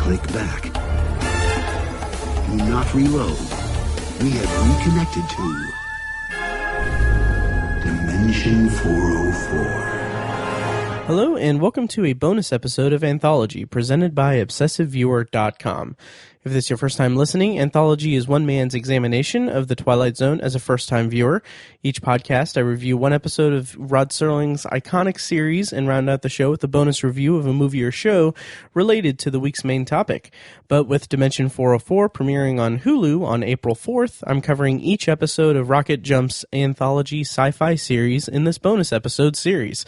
click back. Do not reload. We have reconnected to Dimension 404. Hello, and welcome to a bonus episode of Anthology, presented by ObsessiveViewer.com. If this is your first time listening, Anthology is one man's examination of The Twilight Zone as a first-time viewer. Each podcast, I review one episode of Rod Serling's iconic series and round out the show with a bonus review of a movie or show related to the week's main topic. But with Dimension 404 premiering on Hulu on April 4th, I'm covering each episode of RocketJump's Anthology sci-fi series in this bonus episode series.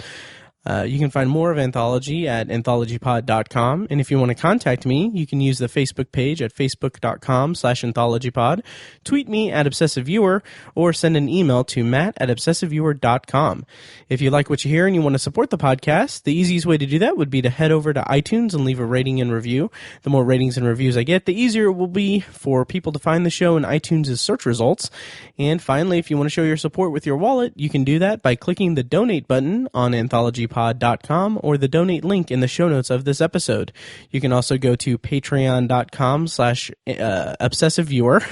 You can find more of Anthology at anthologypod.com, and if you want to contact me, you can use the Facebook page at facebook.com/anthologypod, tweet me at obsessiveviewer, or send an email to matt@obsessiveviewer.com. If you like what you hear and you want to support the podcast, the easiest way to do that would be to head over to iTunes and leave a rating and review. The more ratings and reviews I get, the easier it will be for people to find the show in iTunes' search results. And finally, if you want to show your support with your wallet, you can do that by clicking the donate button on anthologypod.com or the donate link in the show notes of this episode. You can also go to patreon.com/obsessiveviewer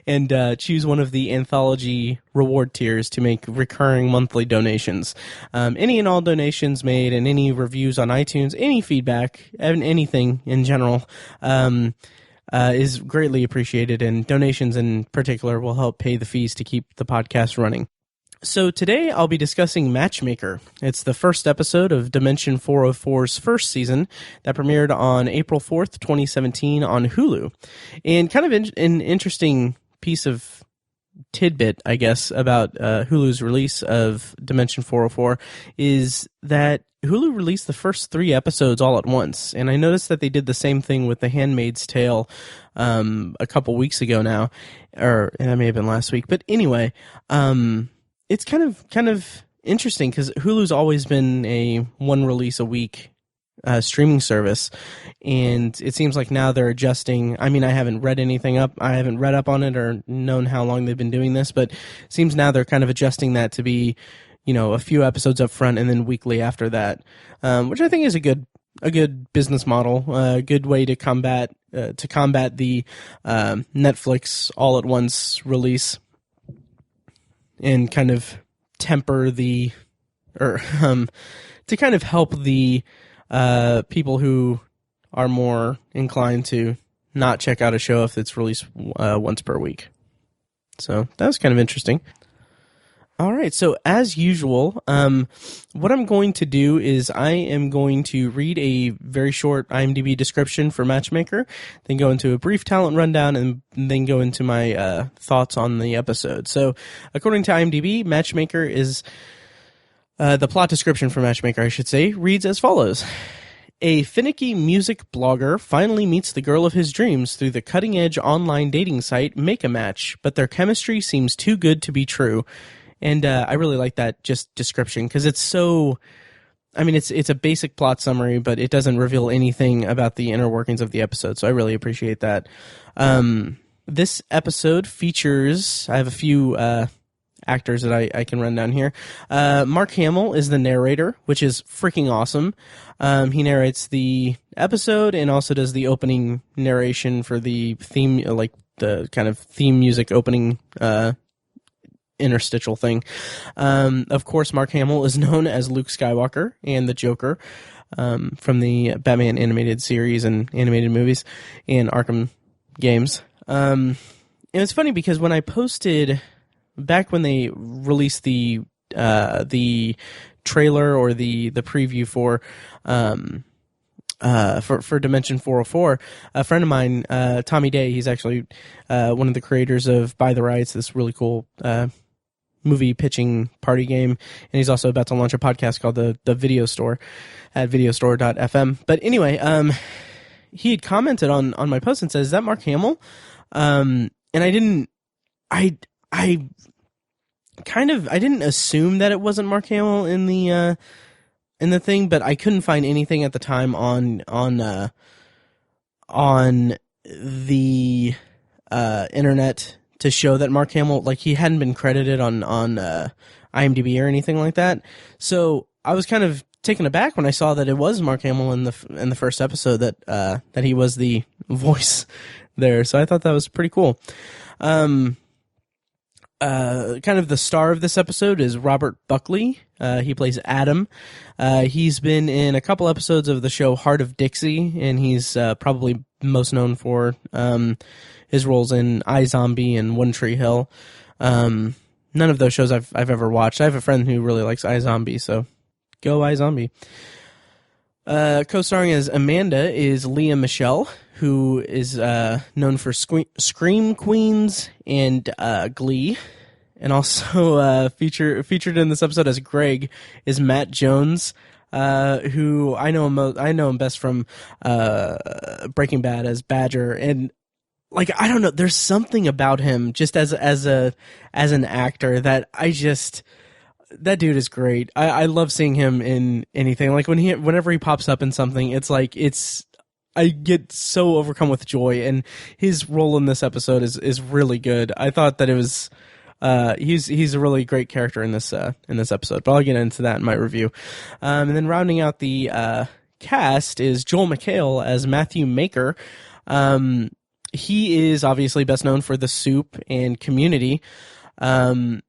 and choose one of the Anthology reward tiers to make recurring monthly donations. Any and all donations made and any reviews on iTunes, any feedback, and anything in general is greatly appreciated, and donations in particular will help pay the fees to keep the podcast running. So today I'll be discussing MatchMaker. It's the first episode of Dimension 404's first season that premiered on April 4th, 2017 on Hulu. And kind of an interesting piece of tidbit, I guess, about Hulu's release of Dimension 404 is that Hulu released the first 3 episodes all at once. And I noticed that they did the same thing with The Handmaid's Tale a couple weeks ago now, or that may have been last week. But anyway, it's kind of interesting because Hulu's always been a one release a week streaming service, and it seems like now they're adjusting. I mean, I haven't read up on it or known how long they've been doing this, but it seems now they're kind of adjusting that to be, a few episodes up front and then weekly after that, which I think is a good business model, a good way to combat the Netflix all at once release, and kind of temper to kind of help the people who are more inclined to not check out a show if it's released once per week. So that was kind of interesting. All right, so as usual, what I'm going to do is I am going to read a very short IMDb description for MatchMaker, then go into a brief talent rundown, and then go into my thoughts on the episode. So, according to IMDb, MatchMaker is the plot description for MatchMaker, I should say, reads as follows. A finicky music blogger finally meets the girl of his dreams through the cutting-edge online dating site Make-A-Match, but their chemistry seems too good to be true. And I really like that just description because it's so, I mean, it's a basic plot summary, but it doesn't reveal anything about the inner workings of the episode, so I really appreciate that. This episode features, I have a few actors that I can run down here. Mark Hamill is the narrator, which is freaking awesome. He narrates the episode and also does the opening narration for the theme, like the kind of theme music opening interstitial thing. Of course, Mark Hamill is known as Luke Skywalker and the Joker from the Batman animated series and animated movies and Arkham games. And it's funny because when I posted back when they released the trailer or the preview for Dimension 404, a friend of mine, Tommy Day, he's actually one of the creators of Buy the Rights, this really cool movie pitching party game, and he's also about to launch a podcast called the Video Store at videostore.fm. But anyway, he had commented on my post and says, "Is that Mark Hamill?" And I didn't assume that it wasn't Mark Hamill in the thing, but I couldn't find anything at the time on the internet to show that Mark Hamill, like, he hadn't been credited on IMDb or anything like that. So I was kind of taken aback when I saw that it was Mark Hamill in the first episode, that he was the voice there. So I thought that was pretty cool. Kind of the star of this episode is Robert Buckley. He plays Adam. He's been in a couple episodes of the show Heart of Dixie, and he's probably most known for his roles in iZombie and One Tree Hill. None of those shows I've ever watched. I have a friend who really likes iZombie, so go iZombie. Co-starring as Amanda is Leah Michele, who is known for Scream Queens and Glee. And also featured in this episode as Greg is Matt Jones, who I know him best from Breaking Bad as Badger. And like, I don't know, there's something about him just as an actor that that dude is great. I love seeing him in anything. Like whenever he pops up in something, it's like I get so overcome with joy, and his role in this episode is really good. I thought that it was he's a really great character in this episode, but I'll get into that in my review. And then rounding out the cast is Joel McHale as Matthew Maker. He is obviously best known for The Soup and Community. I'm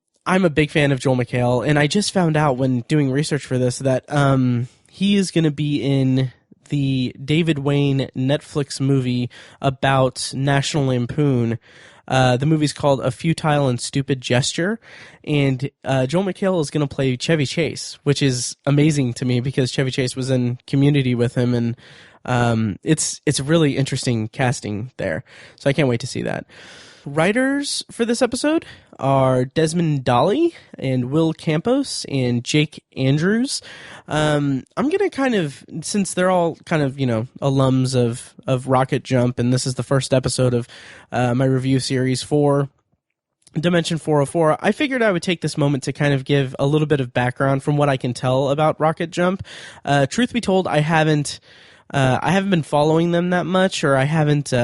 a big fan of Joel McHale, and I just found out when doing research for this that he is going to be in the David Wayne Netflix movie about National Lampoon. The movie's called A Futile and Stupid Gesture, and Joel McHale is going to play Chevy Chase, which is amazing to me because Chevy Chase was in Community with him, and it's really interesting casting there. So I can't wait to see that. Writers for this episode are Desmond Dolly and Will Campos and Jake Andrews. I'm going to kind of, since they're all kind of, alums of RocketJump, and this is the first episode of my review series for Dimension 404, I figured I would take this moment to kind of give a little bit of background from what I can tell about RocketJump. Truth be told, I haven't been following them that much, or I haven't...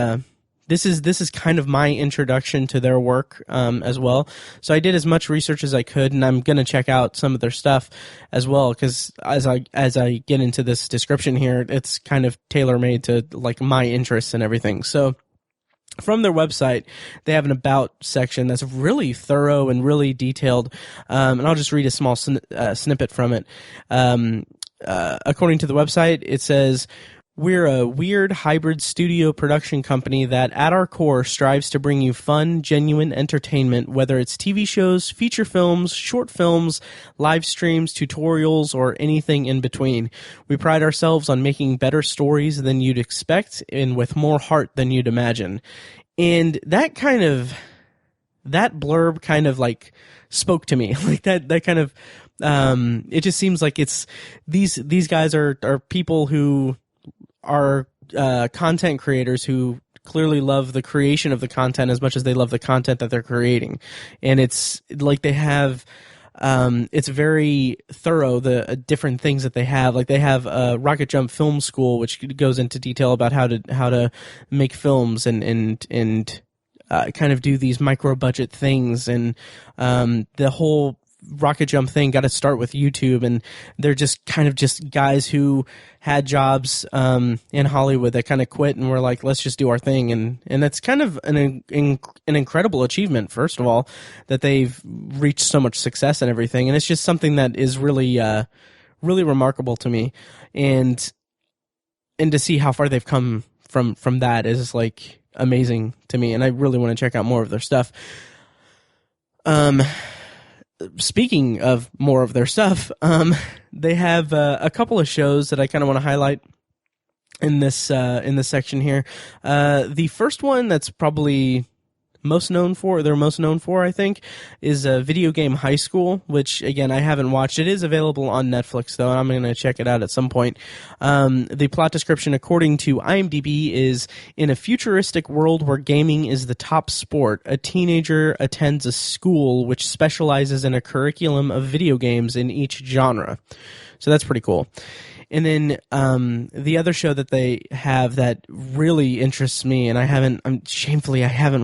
This is kind of my introduction to their work as well. So I did as much research as I could, and I'm going to check out some of their stuff as well, because as I get into this description here, it's kind of tailor-made to like my interests and everything. So from their website, they have an About section that's really thorough and really detailed, and I'll just read a small snippet from it. According to the website, it says, "We're a weird hybrid studio production company that, at our core, strives to bring you fun, genuine entertainment, whether it's TV shows, feature films, short films, live streams, tutorials, or anything in between. We pride ourselves on making better stories than you'd expect and with more heart than you'd imagine." And that blurb kind of like spoke to me. Like that kind of, it just seems like it's these guys are people who are content creators who clearly love the creation of the content as much as they love the content that they're creating. And it's like they have, it's very thorough, the different things that they have. Like they have a RocketJump Film School, which goes into detail about how to make films and kind of do these micro budget things. And the whole RocketJump thing got to start with YouTube, and they're just kind of just guys who had jobs in Hollywood that kind of quit and were like, let's just do our thing. And that's kind of an incredible achievement, first of all, that they've reached so much success and everything. And it's just something that is really really remarkable to me, and to see how far they've come from that is like amazing to me, and I really want to check out more of their stuff. Speaking of more of their stuff, they have a couple of shows that I kind of want to highlight in this section here. The first one that's probably they're most known for, I think, is Video Game High School, which, again, I haven't watched. It is available on Netflix, though, and I'm going to check it out at some point. The plot description, according to IMDb, is: in a futuristic world where gaming is the top sport, a teenager attends a school which specializes in a curriculum of video games in each genre. So that's pretty cool. And then the other show that they have that really interests me, and I haven't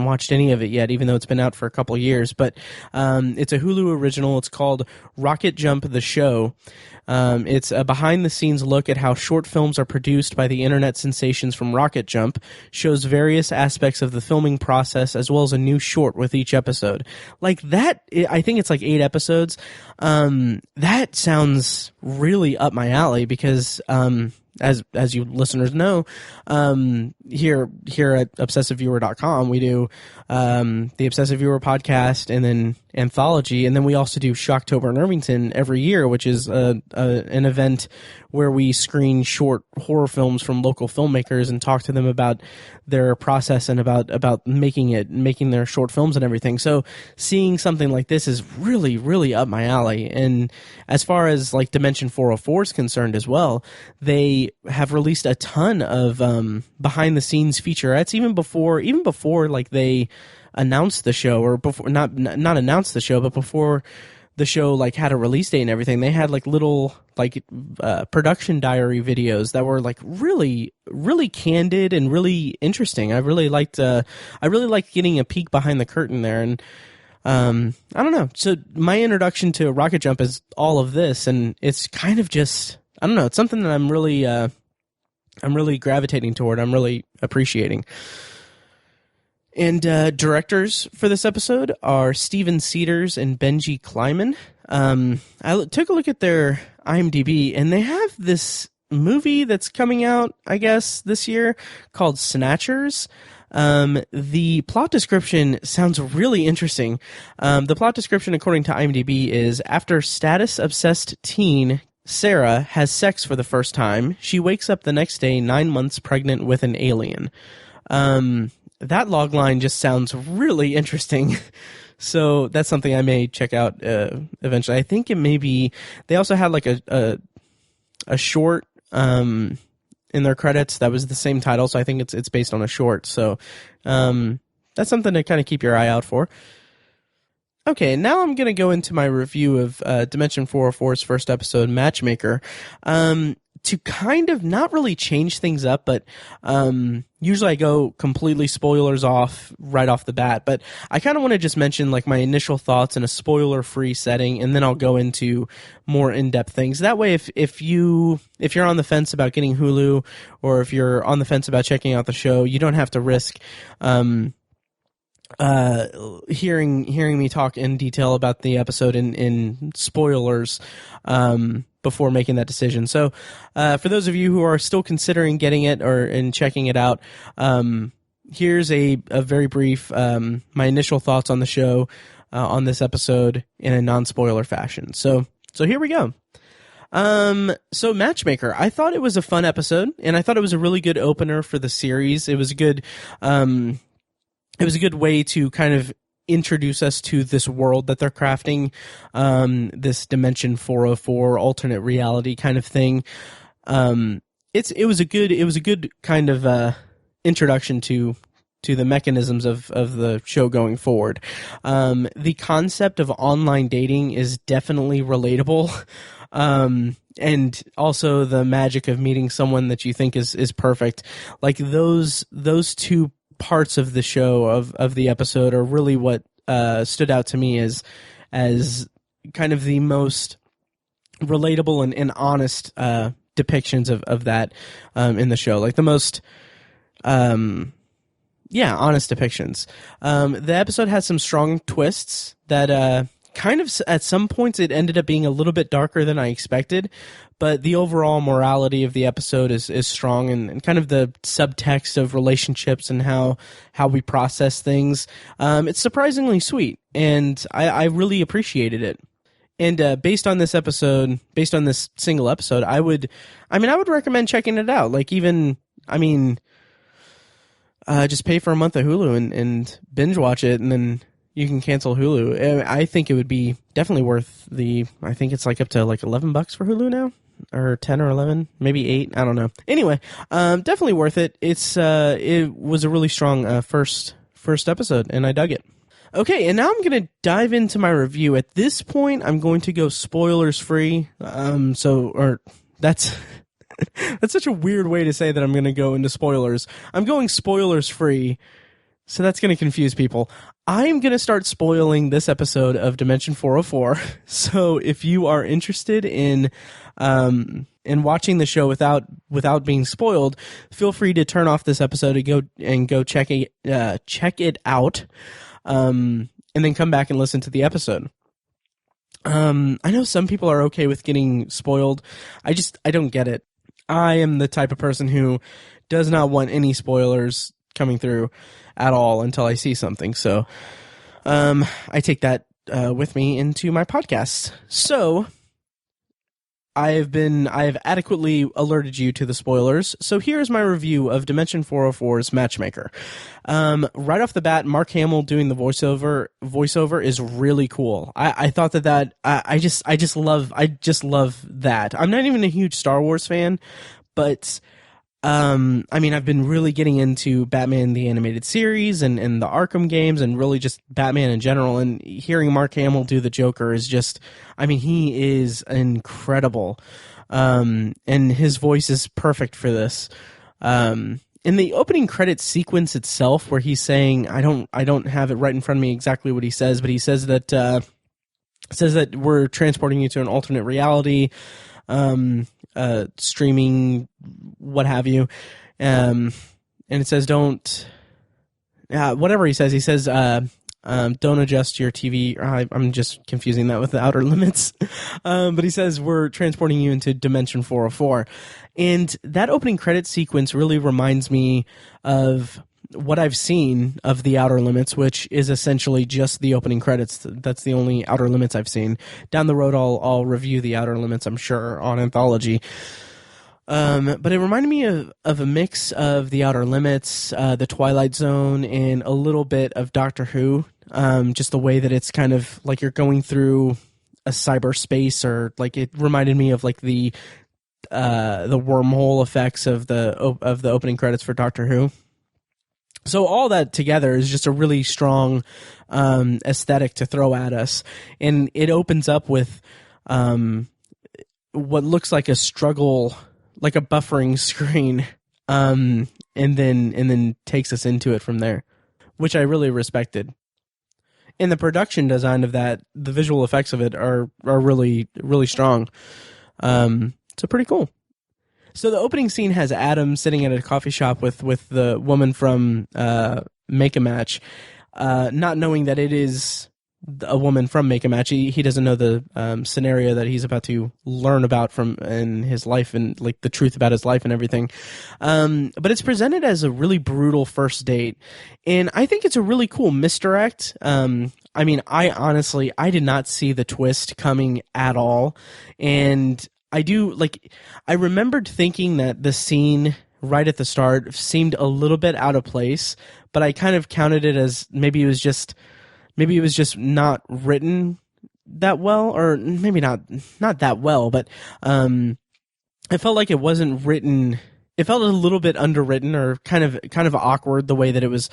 watched any of it yet, even though it's been out for a couple of years, but it's a Hulu original. It's called RocketJump the Show. It's a behind-the-scenes look at how short films are produced by the internet sensations from RocketJump, shows various aspects of the filming process, as well as a new short with each episode. Like that, I think it's like 8 episodes. That sounds really up my alley because, as you listeners know, here at ObsessiveViewer.com, we do the Obsessive Viewer podcast and then Anthology, and then we also do Shocktober in Irvington every year, which is an event where we screen short horror films from local filmmakers and talk to them about their process and about making their short films and everything. So seeing something like this is really, really up my alley. And as far as like Dimension 404 is concerned as well, they have released a ton of behind the scenes featurettes even before like they announced the show, or before not announced the show, but before the show like had a release date and everything. They had like little like production diary videos that were like really, really candid and really interesting. I really liked getting a peek behind the curtain there. And I don't know. So my introduction to RocketJump is all of this, and it's kind of just, I don't know, it's something that I'm really gravitating toward. I'm really appreciating. And directors for this episode are Steven Cedars and Benji Kleiman. I took a look at their IMDb, and they have this movie that's coming out, I guess, this year called Snatchers. The plot description sounds really interesting. The plot description, according to IMDb, is after status-obsessed teen Sarah has sex for the first time, she wakes up the next day 9 months pregnant with an alien. That logline just sounds really interesting. So that's something I may check out eventually. I think it may be, they also had like a short in their credits that was the same title, so I think it's based on a short. So that's something to kind of keep your eye out for. Okay, now I'm going to go into my review of Dimension 404's first episode, Matchmaker. To kind of not really change things up, but usually I go completely spoilers off right off the bat. But I kind of want to just mention like my initial thoughts in a spoiler-free setting, and then I'll go into more in-depth things. That way, if you're on the fence about getting Hulu, or if you're on the fence about checking out the show, you don't have to risk hearing me talk in detail about the episode in spoilers before making that decision. So for those of you who are still considering getting it and checking it out, here's a very brief my initial thoughts on the show on this episode in a non-spoiler fashion. So here we go. So Matchmaker, I thought it was a fun episode, and I thought it was a really good opener for the series. It was a good way to kind of introduce us to this world that they're crafting, this Dimension 404 alternate reality kind of thing. It was a good kind of introduction to the mechanisms of the show going forward. The concept of online dating is definitely relatable. And also the magic of meeting someone that you think is perfect. Like those two parts of the show of the episode are really what stood out to me as kind of the most relatable and honest depictions of that in the show, like the most honest depictions. The episode has some strong twists that kind of at some points it ended up being a little bit darker than I expected, but the overall morality of the episode is strong, and kind of the subtext of relationships and how we process things. It's surprisingly sweet, and I really appreciated it. And based on this single episode, I would recommend checking it out. Like just pay for a month of Hulu and binge watch it, and then you can cancel Hulu. I think it would be definitely worth I think it's like up to like $11 for Hulu now, or 10 or 11, maybe 8. I don't know. Anyway, definitely worth it. It was a really strong first episode, and I dug it. Okay, and now I'm going to dive into my review. At this point, I'm going to go spoilers free. That's That's such a weird way to say that I'm going to go into spoilers. I'm going spoilers free, so that's going to confuse people. I'm going to start spoiling this episode of Dimension 404. So if you are interested in watching the show without being spoiled, feel free to turn off this episode and go check it out, and then come back and listen to the episode. I know some people are okay with getting spoiled. I don't get it. I am the type of person who does not want any spoilers coming through at all until I see something. So I take that with me into my podcasts. So I have adequately alerted you to the spoilers. So here's my review of Dimension 404's Matchmaker. Right off the bat, Mark Hamill doing the voiceover is really cool. I thought that I just love that. I'm not even a huge Star Wars fan, but I mean, I've been really getting into Batman the Animated Series and the Arkham games and really just Batman in general, and hearing Mark Hamill do the Joker is just, I mean, he is incredible. And his voice is perfect for this. In the opening credits sequence itself, where he's saying, I don't have it right in front of me exactly what he says, but he says that we're transporting you to an alternate reality, streaming, what have you, and it says whatever he says, don't adjust your TV. I'm just confusing that with the Outer Limits, but he says we're transporting you into Dimension 404, and that opening credit sequence really reminds me of what I've seen of the Outer Limits, which is essentially just the opening credits. That's the only Outer Limits I've seen. Down the road, I'll review the Outer Limits, I'm sure, on Anthology. But it reminded me of a mix of the Outer Limits, the Twilight Zone, and a little bit of Doctor Who. Just the way that it's kind of like you're going through a cyberspace, or like it reminded me of like the wormhole effects of the opening credits for Doctor Who. So all that together is just a really strong aesthetic to throw at us, and it opens up with what looks like a struggle, like a buffering screen, and then takes us into it from there, which I really respected. And the production design of that, the visual effects of it are really, really strong. So pretty cool. So the opening scene has Adam sitting at a coffee shop with the woman from Make a Match, not knowing that it is a woman from Make a Match. He doesn't know the scenario that he's about to learn about in his life, and like the truth about his life and everything. But it's presented as a really brutal first date, and I think it's a really cool misdirect. I mean, I did not see the twist coming at all, and I remembered thinking that the scene right at the start seemed a little bit out of place, but I kind of counted it as maybe it was just not written that well, or maybe not that well, but I felt like it wasn't written. It felt a little bit underwritten, or kind of awkward the way that it was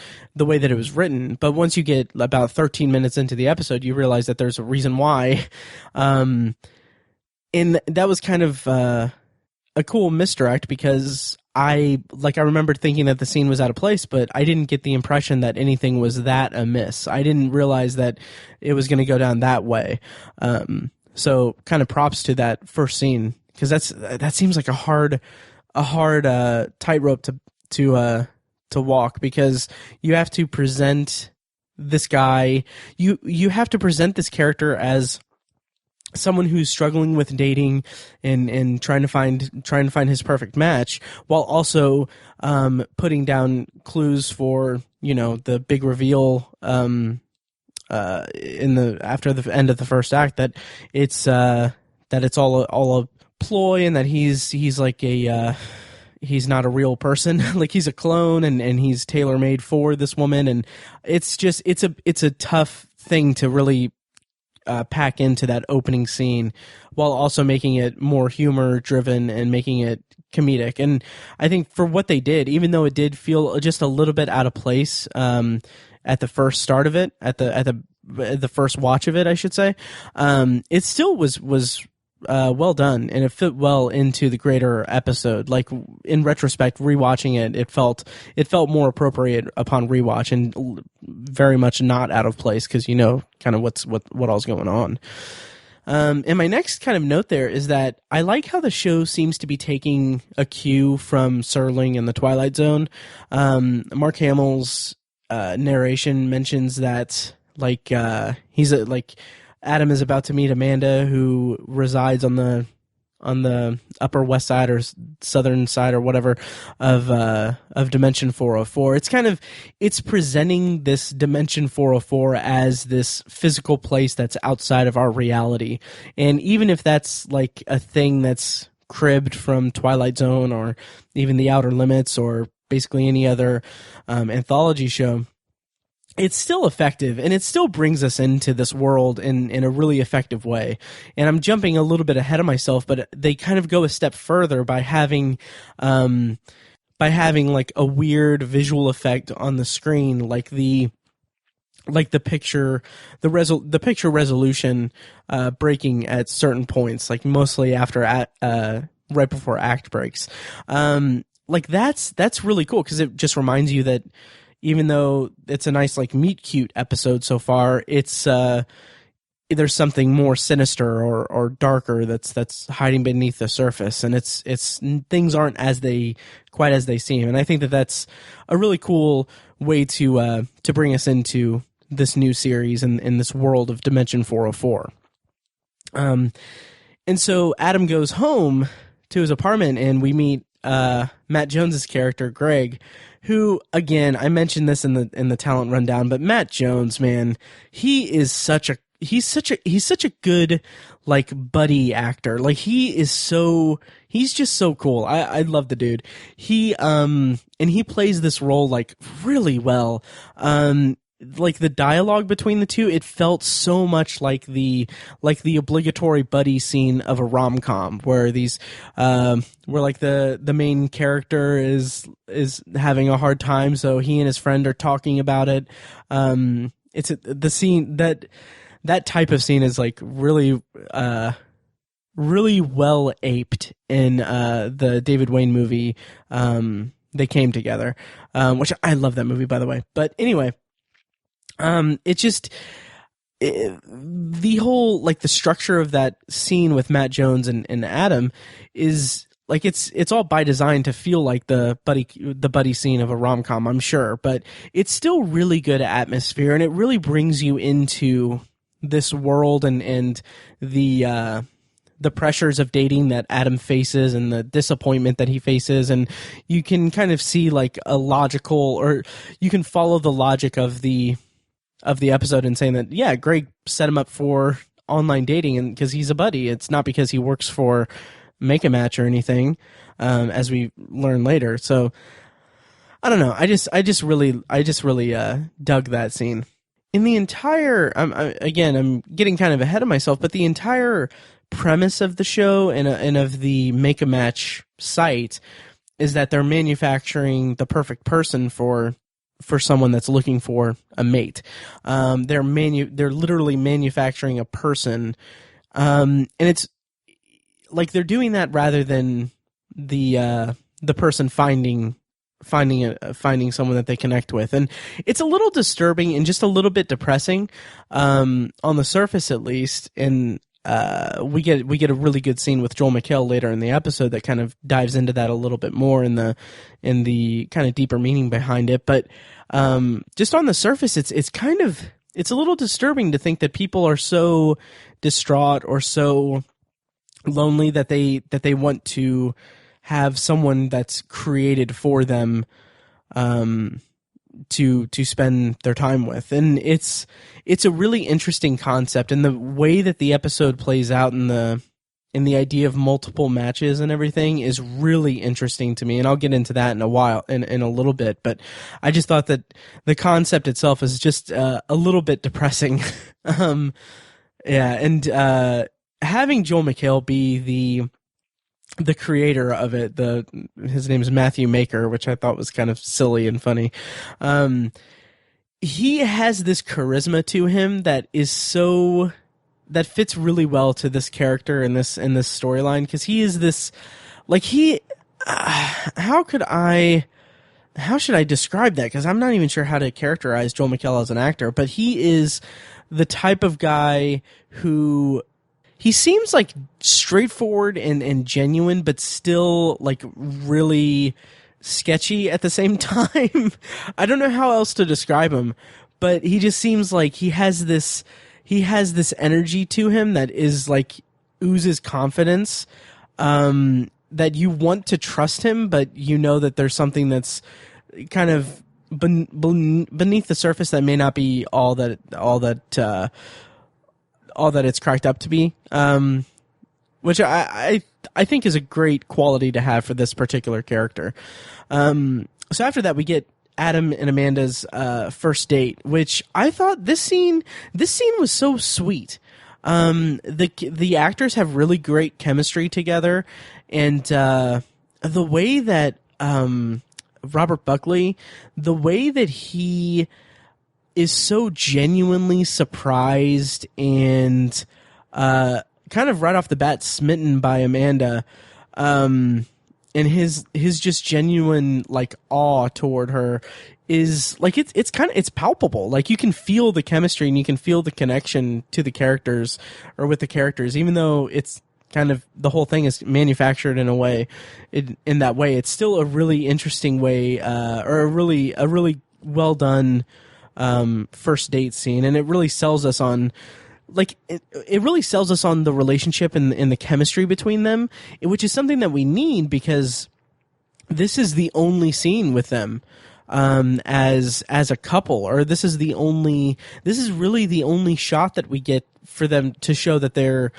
written. But once you get about 13 minutes into the episode, you realize that there's a reason why. And that was kind of a cool misdirect, because I remembered thinking that the scene was out of place, but I didn't get the impression that anything was that amiss. I didn't realize that it was going to go down that way. So kind of props to that first scene, because that seems like a hard tightrope to walk, because you have to present this guy, you have to present this character as someone who's struggling with dating and trying to find his perfect match, while also putting down clues for, the big reveal after the end of the first act, that it's all a ploy, and that he's like he's not a real person. Like, he's a clone, and he's tailor-made for this woman, and it's a tough thing to really pack into that opening scene, while also making it more humor driven and making it comedic. And I think for what they did, even though it did feel just a little bit out of place at the first start of it, at the first watch of it, I should say, it still was well done, and it fit well into the greater episode. Like, in retrospect, rewatching it, it felt more appropriate upon rewatch, and very much not out of place, because you know kind of what all's going on. And my next kind of note there is that I like how the show seems to be taking a cue from Serling and the Twilight Zone. Mark Hamill's narration mentions that Adam is about to meet Amanda, who resides on the Upper West Side or Southern Side or whatever of Dimension 404. It's presenting this Dimension 404 as this physical place that's outside of our reality, and even if that's like a thing that's cribbed from Twilight Zone or even The Outer Limits or basically any other anthology show, it's still effective, and it still brings us into this world in a really effective way. And I'm jumping a little bit ahead of myself, but they kind of go a step further by having like a weird visual effect on the screen, like the picture resolution breaking at certain points, like mostly after right before act breaks. Like that's really cool, because it just reminds you that even though it's a nice like meet cute episode so far, it's there's something more sinister or darker that's hiding beneath the surface, and it's things aren't quite as they seem. And I think that's a really cool way to bring us into this new series and in this world of Dimension 404. And so Adam goes home to his apartment, and we meet Matt Jones's character Greg, who, again, I mentioned this in the talent rundown, but Matt Jones, man, he's such a good like buddy actor. Like he's just so cool. I love the dude. And he plays this role like really well. Like the dialogue between the two, it felt so much like the obligatory buddy scene of a rom-com, where like the main character is having a hard time, so he and his friend are talking about it. It's the scene that type of scene is like really well aped in the David Wayne movie, They Came Together, which I love that movie, by the way. But anyway, the whole like the structure of that scene with Matt Jones and Adam is like it's all by design to feel like the buddy scene of a rom-com, I'm sure, but it's still really good atmosphere, and it really brings you into this world and the pressures of dating that Adam faces and the disappointment that he faces, and you can kind of see like a logical, or you can follow the logic of the episode in saying that, yeah, Greg set him up for online dating, and because he's a buddy, it's not because he works for Make a Match or anything, as we learn later. So I don't know. I just really dug that scene. In the entire, I'm getting kind of ahead of myself, but the entire premise of the show and of the Make a Match site is that they're manufacturing the perfect person for someone that's looking for a mate. They're literally manufacturing a person, and it's like they're doing that rather than the person finding someone that they connect with. And it's a little disturbing and just a little bit depressing, on the surface at least. And we get a really good scene with Joel McHale later in the episode that kind of dives into that a little bit more in the kind of deeper meaning behind it. But just on the surface, it's a little disturbing to think that people are so distraught or so lonely that they want to have someone that's created for them to spend their time with. And it's a really interesting concept, and the way that the episode plays out in the idea of multiple matches and everything is really interesting to me, and I'll get into that in a little bit. But I just thought that the concept itself is just a little bit depressing. And having Joel McHale be the creator of it, his name is Matthew Maker, which I thought was kind of silly and funny. He has this charisma to him that is so that fits really well to this character in this storyline, because he is this, like, how should I describe that? Because I'm not even sure how to characterize Joel McHale as an actor, but he is the type of guy who, he seems like straightforward and genuine, but still like really sketchy at the same time. I don't know how else to describe him, but he just seems like he has this energy to him that is like oozes confidence, that you want to trust him, but you know that there's something that's kind of beneath the surface that may not be all that it's cracked up to be. Which I think is a great quality to have for this particular character. So after that, we get Adam and Amanda's first date, which I thought this scene was so sweet. The actors have really great chemistry together, and the way that Robert Buckley, the way that he is so genuinely surprised and kind of right off the bat smitten by Amanda, and his just genuine like awe toward her is like it's palpable. Like you can feel the chemistry and you can feel the connection to the characters or with the characters, even though it's kind of the whole thing is manufactured in a way. In that way, it's still a really interesting way, or a really well done first date scene, and it really sells us on. Like it really sells us on the relationship and the chemistry between them, which is something that we need, because this is the only scene with them as a couple, or this is really the only shot that we get for them to show that they're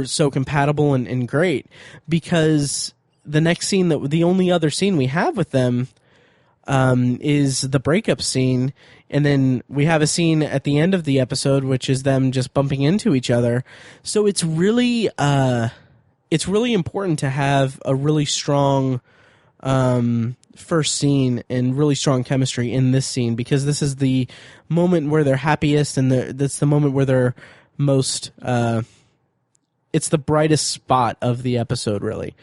so compatible and great. Because the next scene, the only other scene we have with them is the breakup scene. And then we have a scene at the end of the episode, which is them just bumping into each other. So it's really important to have a really strong first scene and really strong chemistry in this scene, because this is the moment where they're happiest, and that's the moment where they're most. It's the brightest spot of the episode, really.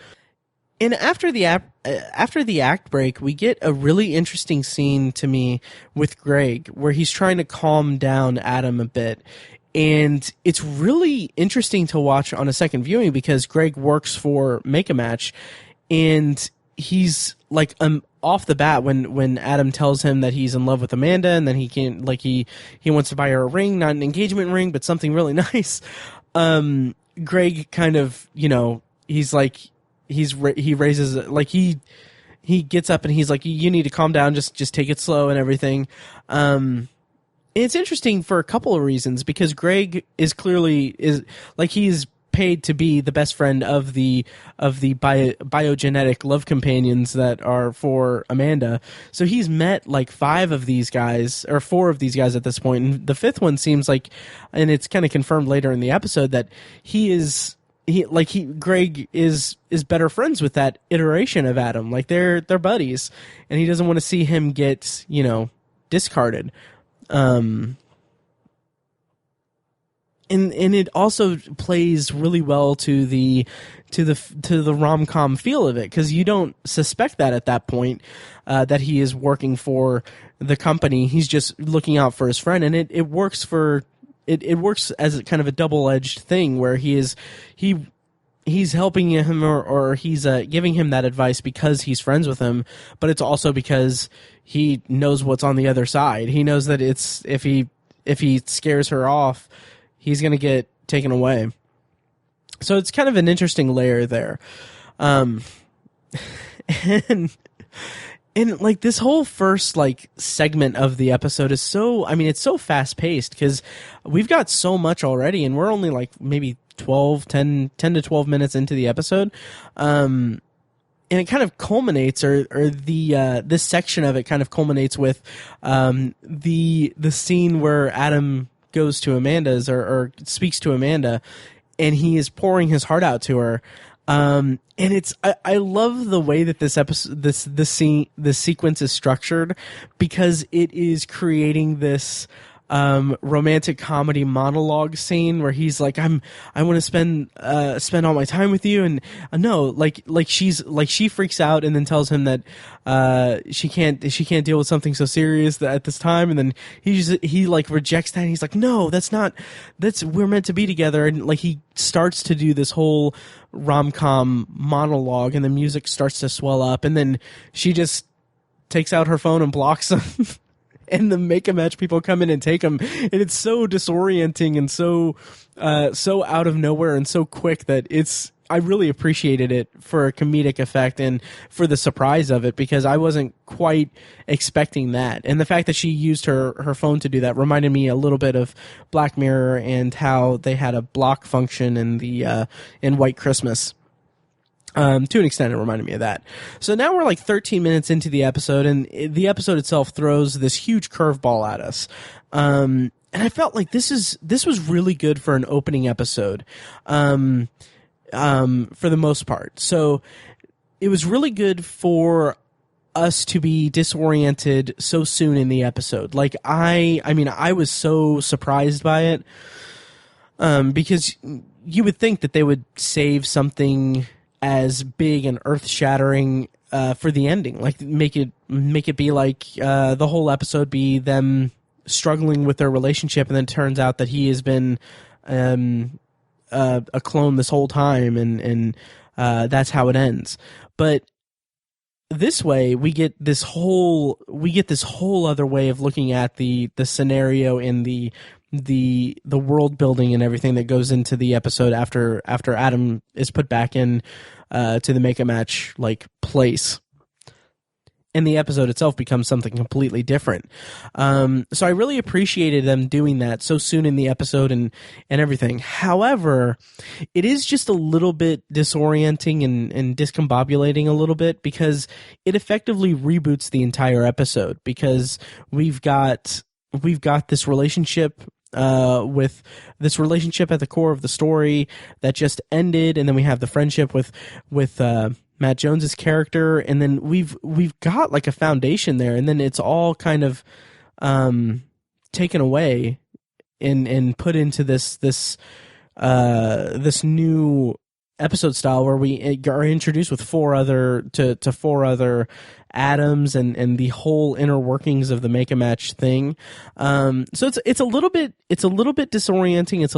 And after the act break, we get a really interesting scene to me with Greg, where he's trying to calm down Adam a bit. And it's really interesting to watch on a second viewing, because Greg works for Make a Match, and he's like off the bat when Adam tells him that he's in love with Amanda, and then he wants to buy her a ring, not an engagement ring, but something really nice. Greg kind of, he's like. He raises, like, he gets up and he's like, you need to calm down, just take it slow and everything. And it's interesting for a couple of reasons, because Greg is he's paid to be the best friend of the biogenetic love companions that are for Amanda. So he's met like 4 of these guys at this point, and the 5th one seems like, and it's kind of confirmed later in the episode, that Greg is better friends with that iteration of Adam. Like they're buddies, and he doesn't want to see him get, discarded. And it also plays really well to the rom-com feel of it, because you don't suspect that at that point, that he is working for the company. He's just looking out for his friend, and it works for. It works as a kind of a double-edged thing, where he's helping him or he's giving him that advice because he's friends with him, but it's also because he knows what's on the other side. He knows that if he scares her off, he's going to get taken away. So it's kind of an interesting layer there. And like this whole first like segment of the episode is it's so fast paced, because we've got so much already, and we're only like maybe 10 to 12 minutes into the episode. And it kind of culminates, or this section of it kind of culminates with the scene where Adam goes to Amanda's or speaks to Amanda, and he is pouring his heart out to her. And I love the way that this episode, this sequence is structured, because it is creating this romantic comedy monologue scene where he's like, I want to spend all my time with you, and no, like she freaks out and then tells him that she can't deal with something so serious at this time, and then he like rejects that, and he's like, no, we're meant to be together, and like he starts to do this whole rom-com monologue, and the music starts to swell up, and then she just takes out her phone and blocks him. And the Make-A-Match people come in and take him, and it's so disorienting and so out of nowhere and so quick that I really appreciated it for a comedic effect and for the surprise of it, because I wasn't quite expecting that. And the fact that she used her phone to do that reminded me a little bit of Black Mirror and how they had a block function in White Christmas. To an extent, it reminded me of that. So now we're like 13 minutes into the episode, and the episode itself throws this huge curveball at us. And I felt like this was really good for an opening episode, for the most part. So it was really good for us to be disoriented so soon in the episode. Like I was so surprised by it, because you would think that they would save something as big and earth-shattering for the ending, like make it be like the whole episode be them struggling with their relationship, and then it turns out that he has been a clone this whole time, and that's how it ends. But this way, we get this whole other way of looking at the scenario and the world building and everything that goes into the episode after Adam is put back in to the Make-A-Match like place, and the episode itself becomes something completely different. So I really appreciated them doing that so soon in the episode and everything. However, it is just a little bit disorienting and discombobulating a little bit, because it effectively reboots the entire episode, because we've got this relationship with this relationship at the core of the story that just ended, and then we have the friendship with Matt Jones's character, and then we've got like a foundation there, and then it's all kind of taken away and put into this new episode style where we are introduced with four other Adams and the whole inner workings of the Make-A-Match thing. So it's a little bit disorienting. It's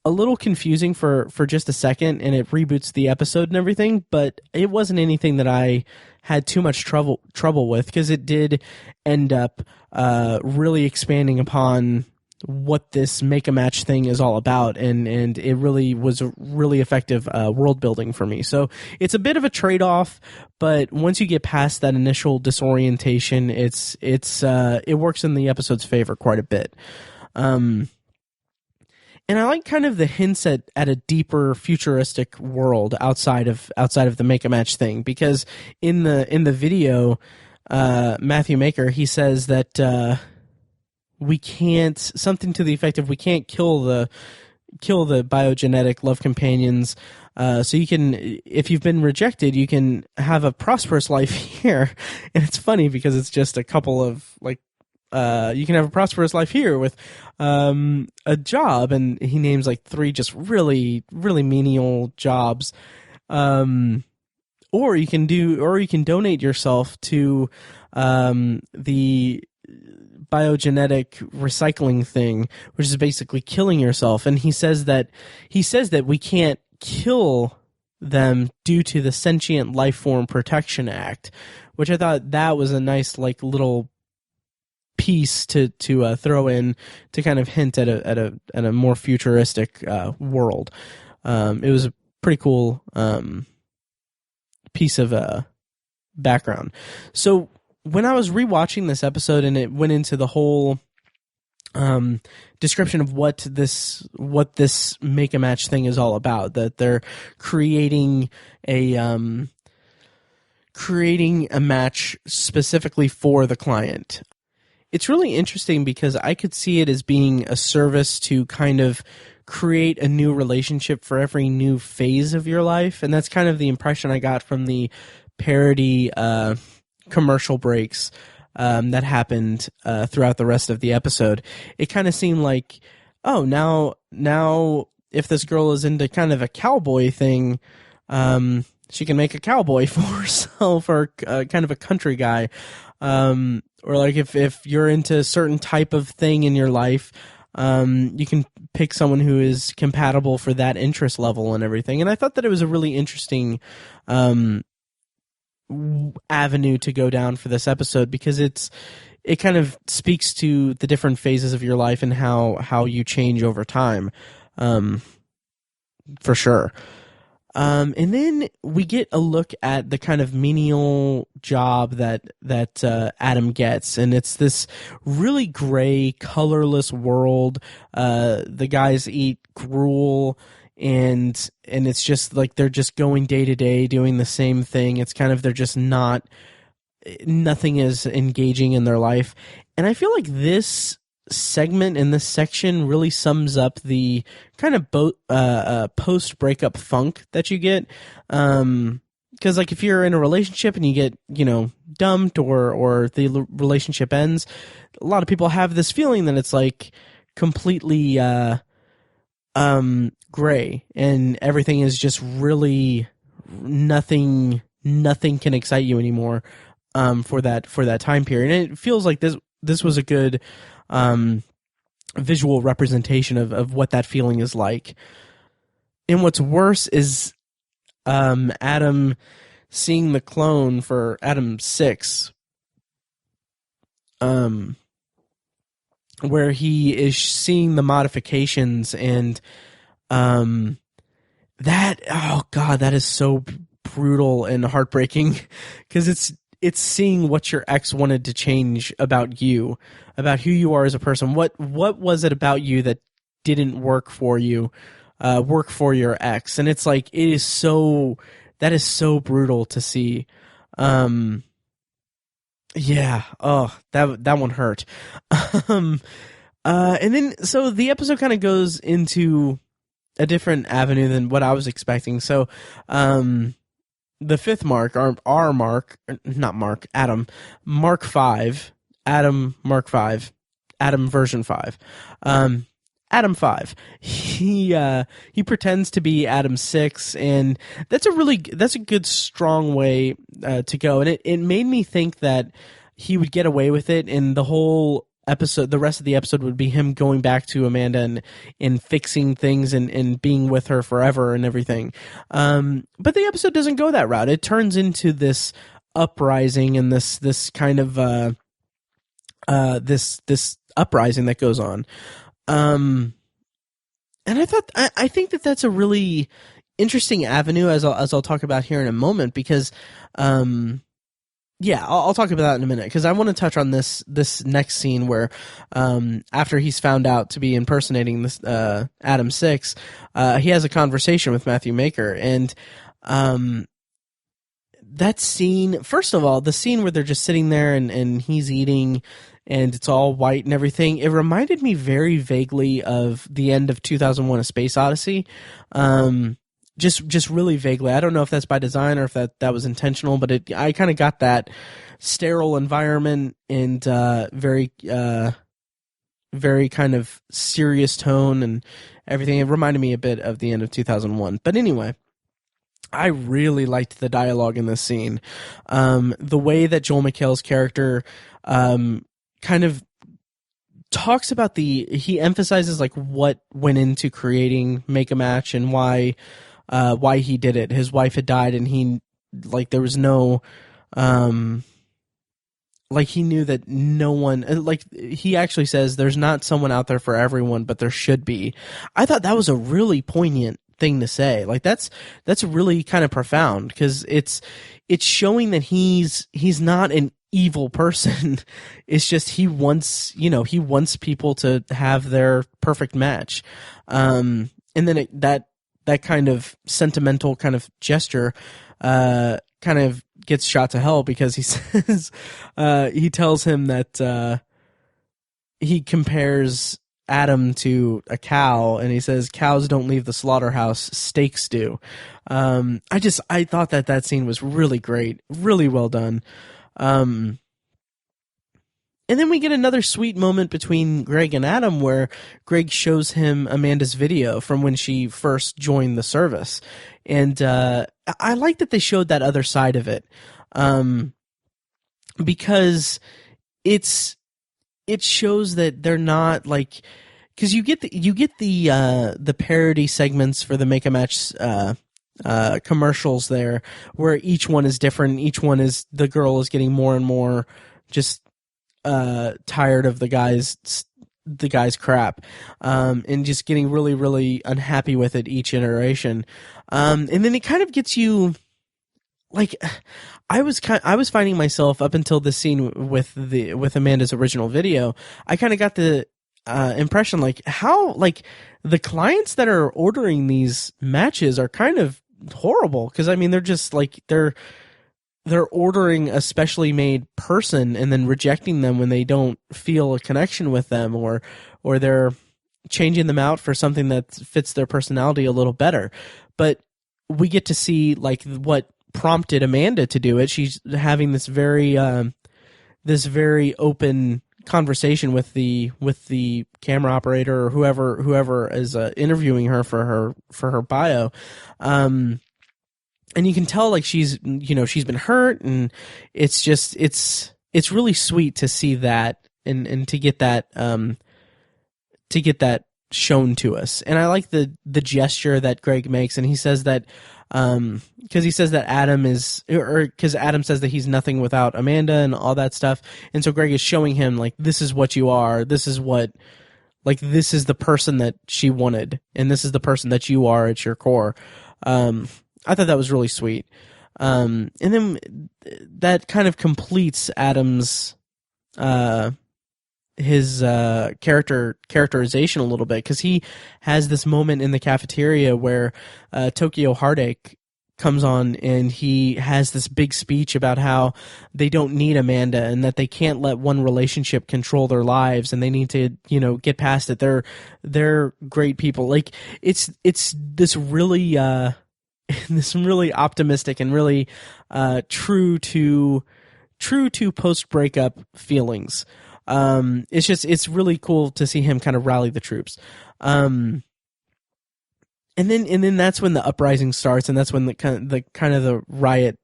a little confusing for just a second, and it reboots the episode and everything, but it wasn't anything that I had too much trouble with, because it did end up really expanding upon what this Make-A-Match thing is all about, and it really was a really effective world building for me. So it's a bit of a trade-off, but once you get past that initial disorientation, it works in the episode's favor quite a bit. And I like kind of the hints at a deeper futuristic world outside of the Make-A-Match thing, because in the video, Matthew Maker, he says that we can't, something to the effect of, we can't kill the biogenetic love companions. So you can, if you've been rejected, you can have a prosperous life here. And it's funny because it's just a couple of like, you can have a prosperous life here with a job, and he names like 3 just really, really menial jobs. Or you can donate yourself to the biogenetic recycling thing, which is basically killing yourself. And he says that we can't kill them due to the Sentient Life Form Protection Act, which I thought that was a nice like little piece to throw in to kind of hint at a more futuristic world. It was a pretty cool piece of background. So when I was rewatching this episode and it went into the whole description of what this Make-A-Match thing is all about, that they're creating a match specifically for the client. It's really interesting because I could see it as being a service to kind of create a new relationship for every new phase of your life, and that's kind of the impression I got from the parody commercial breaks that happened throughout the rest of the episode, it kind of seemed like, oh, now if this girl is into kind of a cowboy thing, she can make a cowboy for herself, or kind of a country guy, or like if you're into a certain type of thing in your life, you can pick someone who is compatible for that interest level and everything. And I thought that it was a really interesting avenue to go down for this episode, because it kind of speaks to the different phases of your life and how you change over time, for sure. And then we get a look at the kind of menial job that Adam gets, and it's this really gray, colorless world. The guys eat gruel, and it's just like they're just going day to day doing the same thing. It's kind of they're just nothing is engaging in their life, and I feel like this segment in this section really sums up the kind of post breakup funk that you get, because like if you're in a relationship and you get dumped or the relationship ends, a lot of people have this feeling that it's like completely gray, and everything is just really nothing can excite you anymore for that time period. And it feels like this was a good visual representation of what that feeling is like. And what's worse is Adam seeing the clone for Adam 6, where he is seeing the modifications, and that is so brutal and heartbreaking, because it's seeing what your ex wanted to change about you, about who you are as a person. What was it about you that didn't work for you, work for your ex? And it's like, that is so brutal to see. Yeah. Oh, that one hurt. And then, so the episode kind of goes into a different avenue than what I was expecting. So, the fifth mark, Adam Mark 5, Adam Mark 5, Adam version 5, Adam 5. He pretends to be Adam 6, and that's a good strong way to go. And it made me think that he would get away with it, and the whole episode, the rest of the episode would be him going back to Amanda and fixing things and being with her forever and everything. But the episode doesn't go that route. It turns into this uprising and this kind of this uprising that goes on. And I think that that's a really interesting avenue, as I'll talk about here in a moment, because yeah, I'll talk about that in a minute, because I want to touch on this next scene where, after he's found out to be impersonating this Adam 6, he has a conversation with MatchMaker, and that scene, first of all, the scene where they're just sitting there and he's eating, and it's all white and everything, it reminded me very vaguely of the end of 2001: A Space Odyssey. Just really vaguely. I don't know if that's by design or if that was intentional, but I kind of got that sterile environment and very kind of serious tone and everything. It reminded me a bit of the end of 2001. But anyway, I really liked the dialogue in this scene. The way that Joel McHale's character kind of talks about he emphasizes like what went into creating Make a Match and why he did it. His wife had died, and there was no, he knew that no one, he actually says there's not someone out there for everyone, but there should be. I thought that was a really poignant thing to say. Like that's really kind of profound, because it's showing that he's not an evil person. It's just he wants people to have their perfect match. And then that kind of sentimental kind of gesture kind of gets shot to hell, because he says he tells him that he compares Adam to a cow, and he says cows don't leave the slaughterhouse, steaks do. I thought that scene was really great, really well done. And then we get another sweet moment between Greg and Adam where Greg shows him Amanda's video from when she first joined the service. And I like that they showed that other side of it, because it shows that they're not like, because you get the parody segments for the Make a Match commercials there, where each one is different. Each one is, the girl is getting more and more just tired of the guy's crap, and just getting really, really unhappy with it each iteration. And then it kind of gets you, like, I was finding myself up until this scene with Amanda's original video. I kind of got the impression, like, how, like, the clients that are ordering these matches are kind of horrible, because I mean, they're just like, they're ordering a specially made person and then rejecting them when they don't feel a connection with them, or they're changing them out for something that fits their personality a little better. But we get to see, like, what prompted Amanda to do it. She's having this very open conversation with the camera operator or whoever is interviewing her for her bio. And you can tell, like, she's been hurt, and it's really sweet to see that and to get that shown to us. And I like the gesture that Greg makes, and he says that because he says that Adam is, or because Adam says that he's nothing without Amanda and all that stuff, and so Greg is showing him, like, this is what you are, this is what, like, this is the person that she wanted, and this is the person that you are at your core. I thought that was really sweet. And then that kind of completes Adam's his characterization a little bit, because he has this moment in the cafeteria where Tokyo Heartache comes on, and he has this big speech about how they don't need Amanda, and that they can't let one relationship control their lives, and they need to, get past it. They're great people. Like, it's this really optimistic and really true to post breakup feelings. It's really cool to see him kind of rally the troops. And then that's when the uprising starts, and that's when the kind of the riot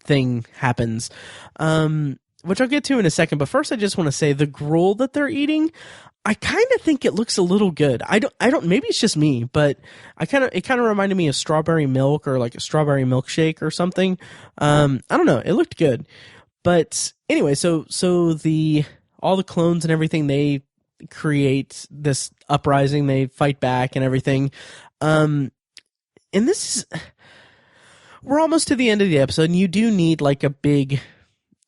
thing happens. Which I'll get to in a second, but first I just want to say the gruel that they're eating, I kind of think it looks a little good. I don't, maybe it's just me, but it kind of reminded me of strawberry milk, or like a strawberry milkshake or something. I don't know. It looked good. But anyway, so all the clones and everything, they create this uprising, they fight back and everything. And we're almost to the end of the episode, and you do need, like, a big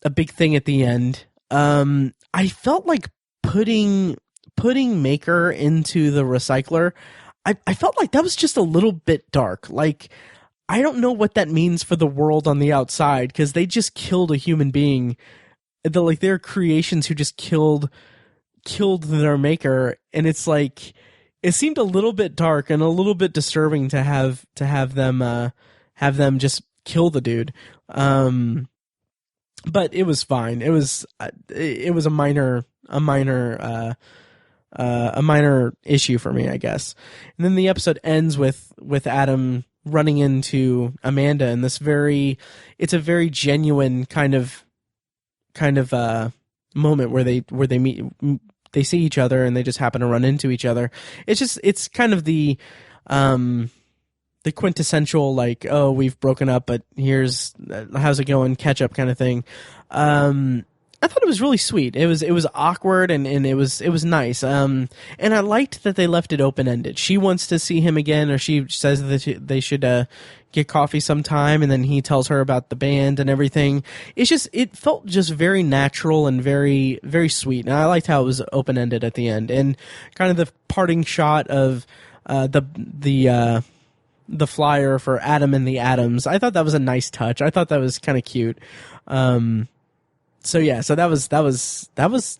thing at the end. I felt like putting Maker into the recycler, I felt like that was just a little bit dark. Like, I don't know what that means for the world on the outside, because they just killed a human being. They're creations who just killed their maker, and it's like, it seemed a little bit dark and a little bit disturbing to have them just kill the dude. But it was fine. It was a minor issue for me, I guess. And then the episode ends with Adam running into Amanda in this it's a very genuine kind of moment where they meet, they see each other, and they just happen to run into each other. It's kind of the quintessential, like, oh, we've broken up, but here's how's it going, catch up kind of thing. I thought it was really sweet. It was awkward, and it was nice. And I liked that they left it open ended. She wants to see him again, or she says that they should get coffee sometime, and then he tells her about the band and everything. It felt just very natural and very, very sweet. And I liked how it was open ended at the end, and kind of the parting shot of the flyer for Adam and the Atoms. I thought that was a nice touch. I thought that was kind of cute. So yeah, so that was.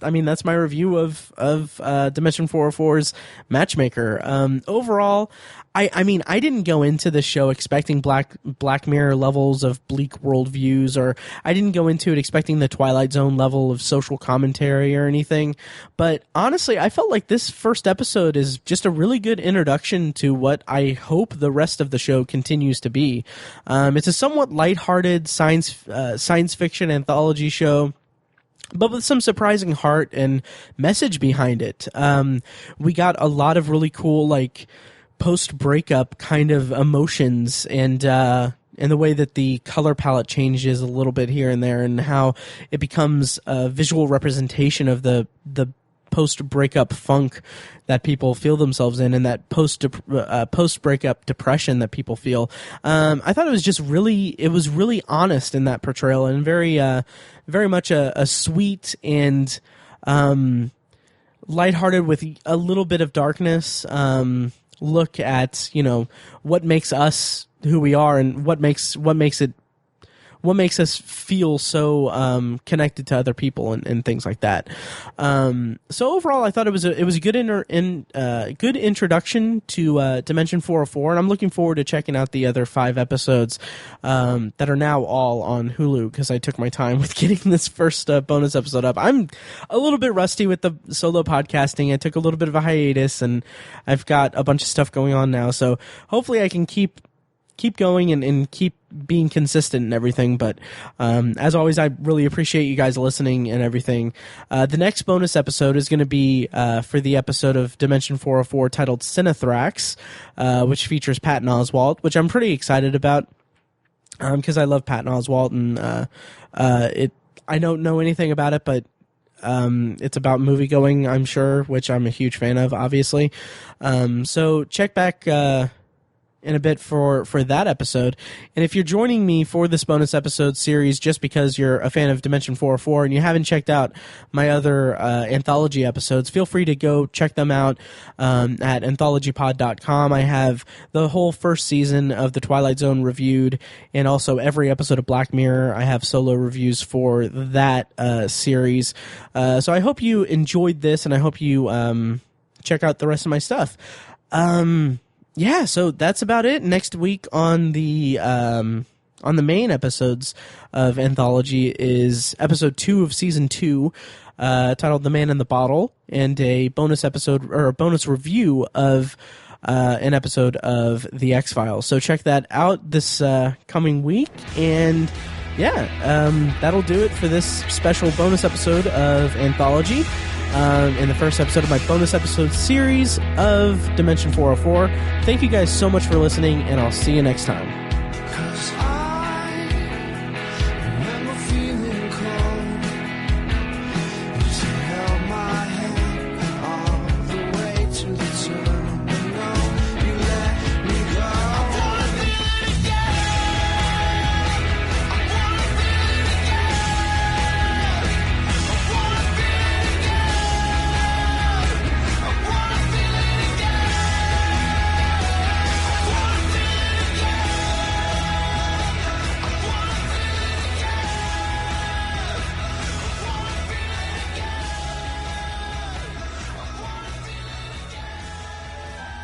I mean, that's my review of Dimension 404's Matchmaker. Overall, I mean, I didn't go into the show expecting Black Mirror levels of bleak worldviews, or I didn't go into it expecting the Twilight Zone level of social commentary or anything. But honestly, I felt like this first episode is just a really good introduction to what I hope the rest of the show continues to be. It's a somewhat lighthearted science fiction anthology show, but with some surprising heart and message behind it. We got a lot of really cool, like, post-breakup kind of emotions, and the way that the color palette changes a little bit here and there, and how it becomes a visual representation of the post-breakup funk that people feel themselves in, and that post-breakup depression that people feel. I thought it was just really honest in that portrayal, and very much a sweet and lighthearted with a little bit of darkness look at, you know, what makes us who we are, and what makes us feel so connected to other people, and things like that. So overall, I thought it was a good good introduction to Dimension 404, and I'm looking forward to checking out the other 5 episodes that are now all on Hulu, because I took my time with getting this first bonus episode up. I'm a little bit rusty with the solo podcasting. I took a little bit of a hiatus, and I've got a bunch of stuff going on now, so hopefully I can keep going and keep being consistent and everything. But as always, I really appreciate you guys listening and everything. The next bonus episode is going to be for the episode of Dimension 404 titled Cinethrax, which features Patton Oswalt, which I'm pretty excited about because I love Patton Oswalt, and I don't know anything about it, but it's about movie going, I'm sure, which I'm a huge fan of, obviously. So check back in a bit for that episode. And if you're joining me for this bonus episode series just because you're a fan of Dimension 404 and you haven't checked out my other anthology episodes, feel free to go check them out at anthologypod.com. I have the whole first season of The Twilight Zone reviewed, and also every episode of Black Mirror. I have solo reviews for that series. So I hope you enjoyed this, and I hope you check out the rest of my stuff. Yeah, so that's about it. Next week on the main episodes of Anthology is episode 2 of season 2, titled "The Man in the Bottle," and a bonus episode, or a bonus review of an episode of The X-Files. So check that out this coming week, and yeah, that'll do it for this special bonus episode of Anthology. In the first episode of my bonus episode series of Dimension 404. Thank you guys so much for listening, and I'll see you next time.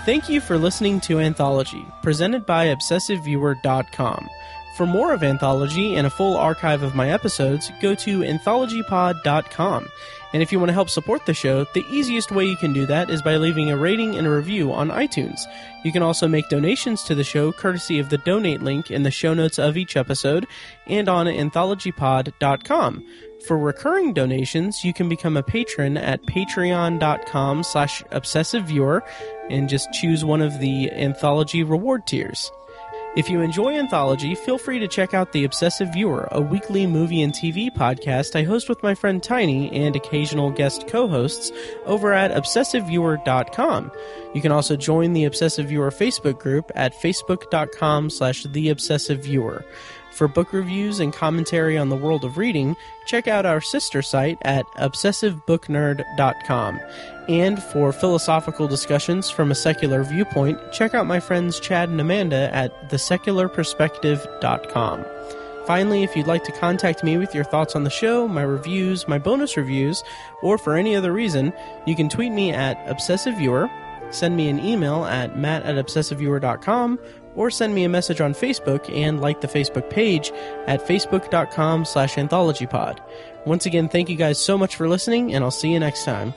Thank you for listening to Anthology, presented by ObsessiveViewer.com. For more of Anthology and a full archive of my episodes, go to AnthologyPod.com. And if you want to help support the show, the easiest way you can do that is by leaving a rating and a review on iTunes. You can also make donations to the show courtesy of the donate link in the show notes of each episode and on AnthologyPod.com. For recurring donations, you can become a patron at patreon.com/obsessiveviewer and just choose one of the Anthology reward tiers. If you enjoy Anthology, feel free to check out The Obsessive Viewer, a weekly movie and TV podcast I host with my friend Tiny and occasional guest co-hosts over at obsessiveviewer.com. You can also join the Obsessive Viewer Facebook group at facebook.com/theobsessiveviewer. For book reviews and commentary on the world of reading, check out our sister site at obsessivebooknerd.com. And for philosophical discussions from a secular viewpoint, check out my friends Chad and Amanda at thesecularperspective.com. Finally, if you'd like to contact me with your thoughts on the show, my reviews, my bonus reviews, or for any other reason, you can tweet me at ObsessiveViewer, send me an email at matt@obsessiveviewer.com, or send me a message on Facebook and like the Facebook page at facebook.com/anthologypod. Once again, thank you guys so much for listening, and I'll see you next time.